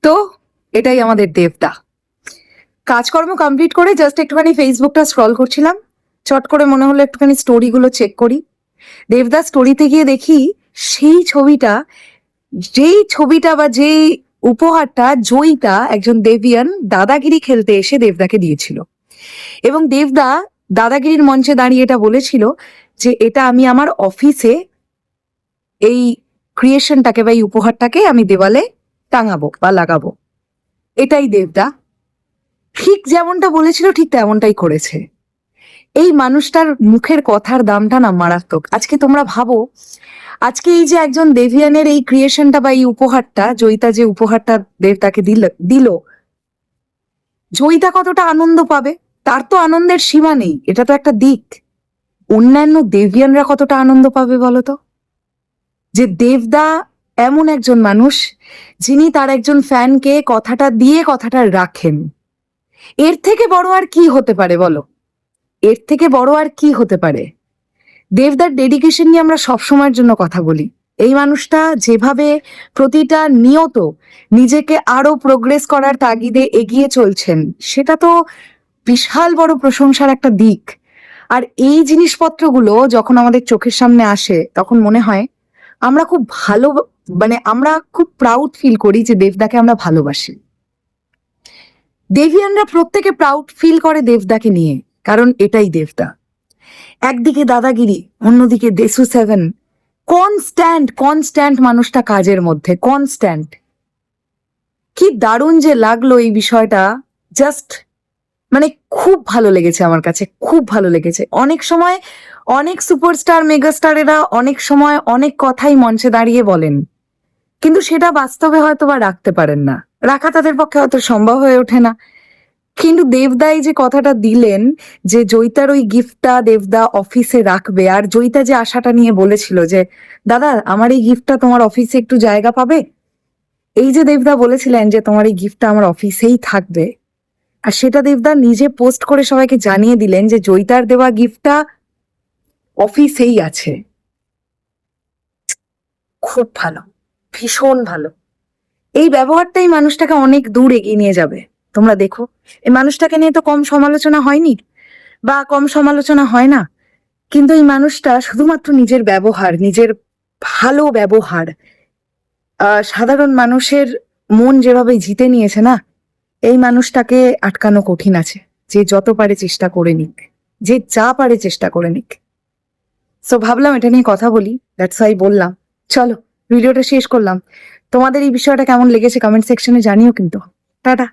তো এটাই আমাদের দেবদা। কাজকর্ম কমপ্লিট করে জাস্ট একটুখানি ফেসবুকটা স্ক্রল করছিলাম, চট করে মনে হলো একটুখানি স্টোরিগুলো চেক করি। দেবদা স্টোরিতে গিয়ে দেখি সেই ছবিটা, যেই ছবিটা বা যেই উপহারটা জয়িতা, একজন দেবিয়ান, দাদাগিরি খেলতে এসে দেবদাকে দিয়েছিল। এবং দেবদা দাদাগিরির মঞ্চে দাঁড়িয়ে এটা বলেছিল যে এটা আমি আমার অফিসে এই ক্রিয়েশনটাকে বা এই উপহারটাকে আমি দেওয়ালে টাঙাবো বা লাগাবো। এটাই দেবদা, ঠিক যেমনটা বলেছিল ঠিক তেমনটাই করেছে। এই মানুষটার মুখের কথার দামটা না মারাত্মক। আজকে তোমরা ভাবো, আজকে এই যে একজন দেভিয়ানের এই ক্রিয়েশনটা বা এই উপহারটা, জয়িতা যে উপহারটা দেবদাকে দিল, জয়িতা কতটা আনন্দ পাবে, তার তো আনন্দের সীমা নেই, এটা তো একটা দিক। অন্যান্য দেভিয়ানরা কতটা আনন্দ পাবে বলতো, যে দেবদা এমন একজন মানুষ যিনি তার একজন ফ্যানকে কথাটা দিয়ে কথাটা রাখেন। এর থেকে বড় আর কি হতে পারে বলো, এর থেকে বড় আর কি হতে পারে? দেবদার ডেডিকেশন নিয়ে আমরা সবসময়ের জন্য কথা বলি। এই মানুষটা যেভাবে প্রতিটা নিয়ত নিজেকে আরো প্রোগ্রেস করার তাগিদে এগিয়ে চলছেন, সেটা তো বিশাল বড় প্রশংসার একটা দিক। আর এই জিনিসপত্রগুলো যখন আমাদের চোখের সামনে আসে তখন মনে হয় আমরা খুব ভালো, মানে আমরা খুব প্রাউড ফিল করি যে দেবদাকে আমরা ভালোবাসি। দেভিয়ানরা প্রত্যেকে প্রাউড ফিল করে দেবদাকে নিয়ে, কারণ এটাই দেবদা। একদিকে দাদাগিরি, অন্যদিকে দেসু সেভেন, কনস্ট্যান্ট মানুষটা কাজের মধ্যে, কনস্ট্যান্ট। কি দারুণ যে লাগলো এই বিষয়টা, জাস্ট মানে খুব ভালো লেগেছে আমার কাছে, খুব ভালো লেগেছে। অনেক সময় অনেক সুপারস্টার মেগাস্টারেরা অনেক সময় অনেক কথাই মঞ্চে দাঁড়িয়ে বলেন, কিন্তু সেটা বাস্তবে হয়তো বা রাখতে পারেন না, রাখা তাদের পক্ষে হয়তো সম্ভব হয়ে ওঠে না। কিন্তু দেবদাই যে কথাটা দিলেন যে জয়িতার ওই গিফটটা দেবদা অফিসে রাখবে, আর জয়িতা যে আশাটা নিয়ে বলেছিল যে দাদা আমার এই গিফটটা তোমার অফিসে একটু জায়গা পাবে, এই যে দেবদা বলেছিলেন যে তোমার এই গিফটটা আমার অফিসেই থাকবে, আর সেটা দেবদা নিজে পোস্ট করে সবাইকে জানিয়ে দিলেন যে জয়িতার দেওয়া গিফটটা অফিসেই আছে। খুব ভালো, ভীষণ ভালো। এই ব্যবহারটাই মানুষটাকে অনেক দূর এগিয়ে নিয়ে যাবে। তোমরা দেখো, এই মানুষটাকে নিয়ে তো কম সমালোচনা হয়নি বা কম সমালোচনা হয় না, কিন্তু এই মানুষটা শুধুমাত্র নিজের ব্যবহার, নিজের ভালো ব্যবহার, সাধারণ মানুষের মন যেভাবে জিতে নিয়েছে না, এই মানুষটাকে আটকানো কঠিন আছে। যে যত পারে চেষ্টা করে নিক, যে যা পারে চেষ্টা করে নিক। সো ভাবলাম এটা নিয়ে কথা বলি, দ্যাটস ওয়াই বললাম। চলো ভিডিওটা শেষ করলাম। তোমাদের এই বিষয়টা কেমন লেগেছে কমেন্ট সেকশনে জানিও কিন্তু। টাটা।